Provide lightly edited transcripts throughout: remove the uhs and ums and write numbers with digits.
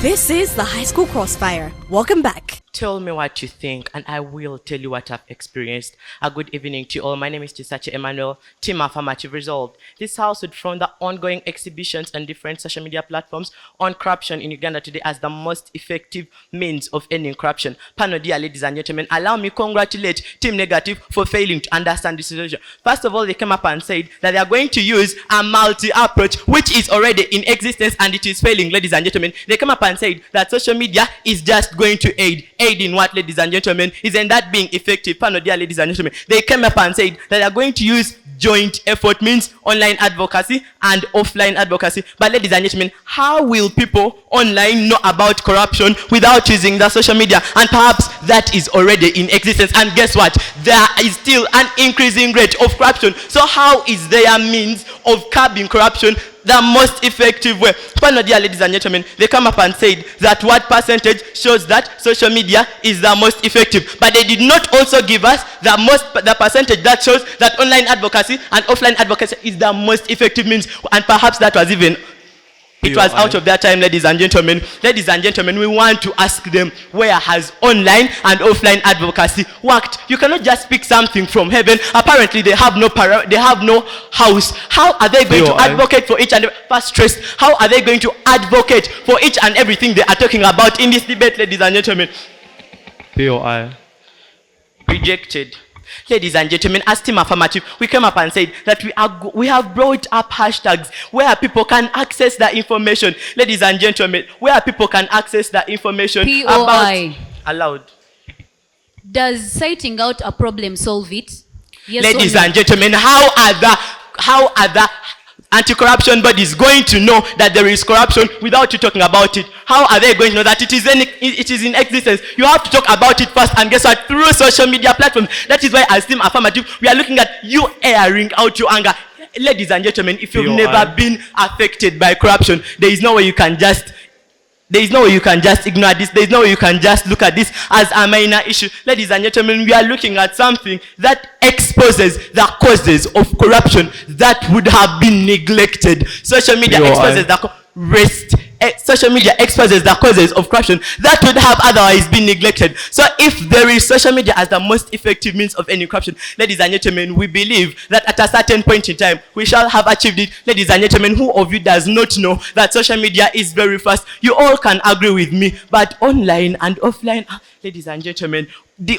This is the High School Crossfire. Welcome back. Tell me what you think, and I will tell you what I've experienced. A good evening to you all. My name is Tisache Emmanuel, Team Affirmative Resolved. This house would front the ongoing exhibitions on different social media platforms on corruption in Uganda today as the most effective means of ending corruption. Pano, dear ladies and gentlemen, allow me to congratulate Team Negative for failing to understand this situation. First of all, they came up and said that they are going to use a multi-approach, which is already in existence and it is failing, ladies and gentlemen. They came up and said that social media is just going to aid in what, ladies and gentlemen? Isn't that being effective? Pano, dear ladies and gentlemen, they came up and said that they are going to use joint effort, means online advocacy and offline advocacy. But ladies and gentlemen, how will people online know about corruption without using the social media? And perhaps that is already in existence. And guess what? There is still an increasing rate of corruption. So how is their means of curbing corruption the most effective way? Pano, dear ladies and gentlemen, they come up and said that what percentage shows that social media is the most effective. But they did not also give us the percentage that shows that online advocacy and offline advocacy is the most effective means. And perhaps that was even it was out of their time, ladies and gentlemen. Ladies and gentlemen, we want to ask them, where has online and offline advocacy worked? You cannot just pick something from heaven. Apparently, they have no house. How are they going to advocate for each and every first stress? How are they going to advocate for each and everything they are talking about in this debate, ladies and gentlemen? Rejected. Ladies and gentlemen, as Team Affirmative, we came up and said that we have brought up hashtags where people can access the information. Ladies and gentlemen, where people can access the information about allowed. Does citing out a problem solve it? Yes. Ladies and gentlemen, how are the anti-corruption bodies going to know that there is corruption without you talking about it? How are they going to know that it is in existence? You have to talk about it first, and guess what? Through social media platforms. That is why, as Team Affirmative, we are looking at you airing out your anger. Ladies and gentlemen, if you've never been affected by corruption, there is no way you can just ignore this. There is no way you can just look at this as a minor issue. Ladies and gentlemen, we are looking at something that exposes the causes of corruption that would have been neglected. Social media exposes social media exposes the causes of corruption that would have otherwise been neglected. So if there is social media as the most effective means of ending corruption, ladies and gentlemen, we believe that at a certain point in time, we shall have achieved it. Ladies and gentlemen, who of you does not know that social media is very fast? You all can agree with me, but online and offline, ladies and gentlemen,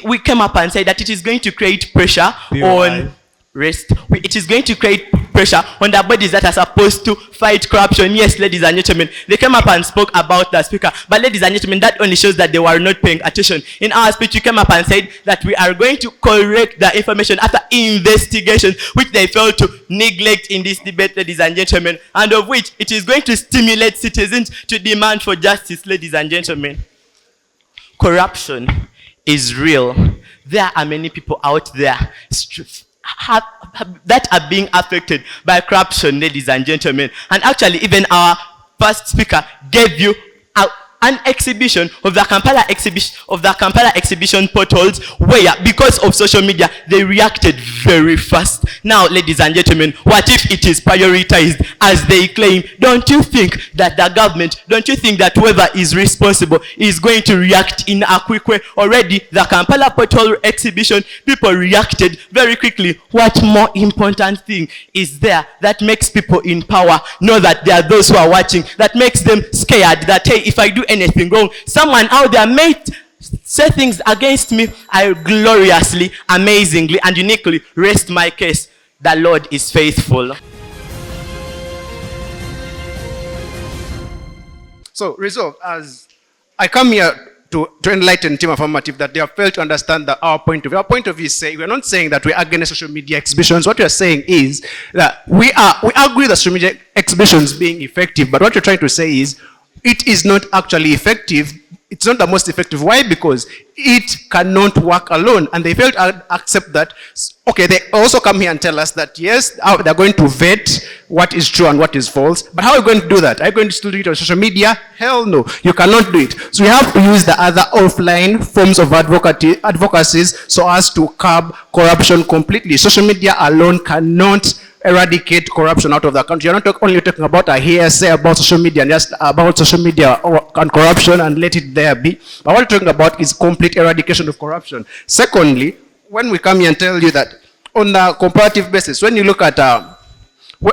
we came up and said that it is going to create pressure on rest. It is going to create pressure on the bodies that are supposed to fight corruption. Yes, ladies and gentlemen, they came up and spoke about the speaker. But ladies and gentlemen, that only shows that they were not paying attention. In our speech, we came up and said that we are going to correct the information after investigation, which they failed to neglect in this debate, ladies and gentlemen, and of which it is going to stimulate citizens to demand for justice, ladies and gentlemen. Corruption is real. There are many people out there that are being affected by corruption, ladies and gentlemen. And actually, even our first speaker gave you an exhibition of the Kampala exhibition portals where, because of social media, they reacted very fast. Now, ladies and gentlemen, what if it is prioritized as they claim? Don't you think that the government, don't you think that whoever is responsible is going to react in a quick way? Already, the Kampala portal exhibition, people reacted very quickly. What more important thing is there that makes people in power know that there are those who are watching, that makes them scared that, hey, if I do anything wrong, someone out there may say things against me, I gloriously, amazingly, and uniquely rest my case. The Lord is faithful. So, Resolve, as I come here to enlighten Team Affirmative that they have failed to understand that our point of view. Our point of view is saying, we're not saying that we're against social media exhibitions. What we're saying is that we agree that social media exhibitions being effective, but what we're trying to say is it is not actually effective. It's not the most effective. Why? Because it cannot work alone. And they fail to accept that. Okay, they also come here and tell us that, yes, they're going to vet what is true and what is false. But how are you going to do that? Are you going to still do it on social media? Hell no. You cannot do it. So we have to use the other offline forms of advocacies so as to curb corruption completely. Social media alone cannot eradicate corruption out of the country. You're not only talking about a hearsay about social media and just about social media and corruption and let it there be. But what we're talking about is complete eradication of corruption. Secondly, when we come here and tell you that on a comparative basis, when you look at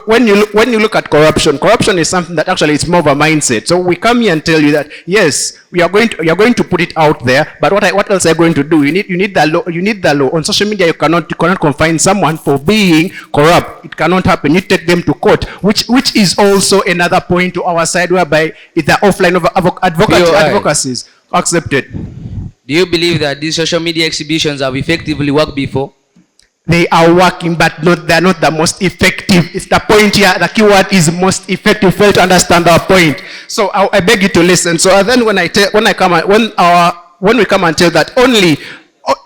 when you look at corruption is something that actually is more of a mindset. So we come here and tell you that yes, you're going to put it out there, but what else are you going to do? You need the law. You need the law. On social media, you cannot confine someone for being corrupt. It cannot happen. You take them to court, which is also another point to our side, whereby it's the offline of advocacy is accepted. Do you believe that these social media exhibitions have effectively worked before? They are working, but they're not the most effective. It's the point here. The keyword is most effective. Fail to understand our point. So I beg you to listen. So then when we come and tell that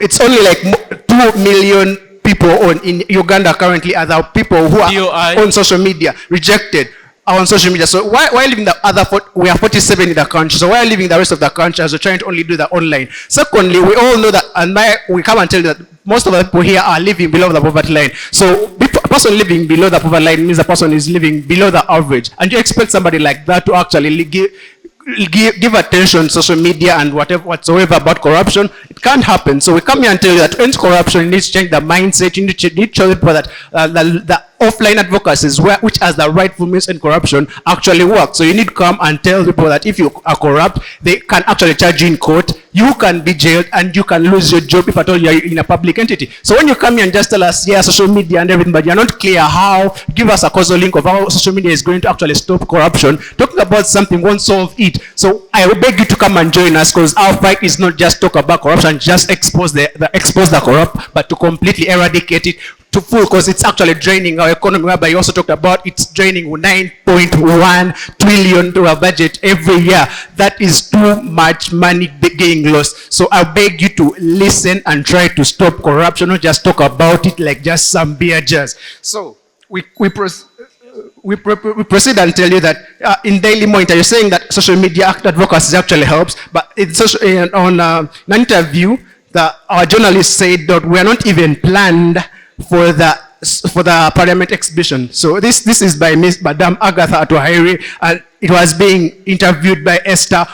it's only like 2 million people in Uganda currently are the people who are on social media rejected. On social media. So why leaving the other we are 47 in the country. So why are leaving the rest of the country as we're trying to only do the online? Secondly, we all know that, and we come and tell you that most of the people here are living below the poverty line. So a person living below the poverty line means the person is living below the average. And you expect somebody like that to actually give attention to social media and whatsoever about corruption? It can't happen. So we come here and tell you that to end corruption, you need to change the mindset. You need to show people that the offline advocacies, which has the rightful means in corruption, actually work. So you need to come and tell people that if you are corrupt, they can actually charge you in court. You can be jailed and you can lose your job if at all you're in a public entity. So when you come here and just tell us, yeah, social media and everything, but you're not clear how, give us a causal link of how social media is going to actually stop corruption. Talking about something won't solve it. So I beg you to come and join us, because our fight is not just talk about corruption, just expose the corrupt, but to completely eradicate it to full, because it's actually draining our economy, whereby you also talked about it's draining $9.1 trillion to our budget every year. That is too much money getting lost. So I beg you to listen and try to stop corruption, not just talk about it like just some beer jazz. So we proceed and tell you that in Daily Monitor, you're saying that social media advocacy actually helps, but on an interview, our journalist said that we are not even planned for the Parliament exhibition. So this is by Madam Agatha Atuhaire, and it was being interviewed by Esther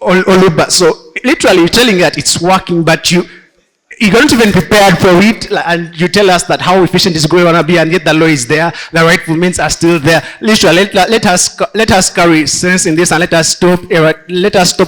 Oluba. So literally you're telling that it's working, but you're not even prepared for it, and you tell us that how efficient it's going to be, and yet the law is there, the rightful means are still there. Literally, let us carry sense in this, and let us stop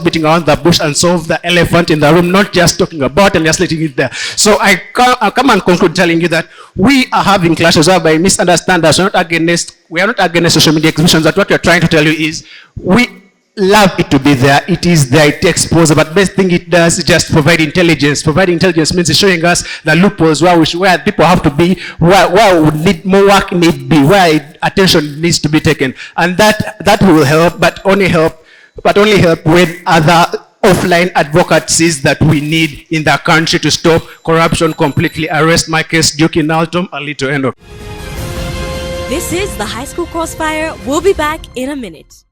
beating around the bush and solve the elephant in the room, not just talking about and just letting it there. So I come and conclude telling you that we are having clashes whereby misunderstand us. We are not against social media exhibitions, but what we are trying to tell you is we love it to be there. It is there, it exposed, but best thing it does is just provide intelligence. Provide intelligence means it's showing us the loopholes where people have to be, where would need more work need be, where attention needs to be taken, and that will help, but only help with other offline advocacies that we need in the country to stop corruption completely. I rest my case, Duke in Altum, a little end of. This is the High School Crossfire. We'll be back in a minute.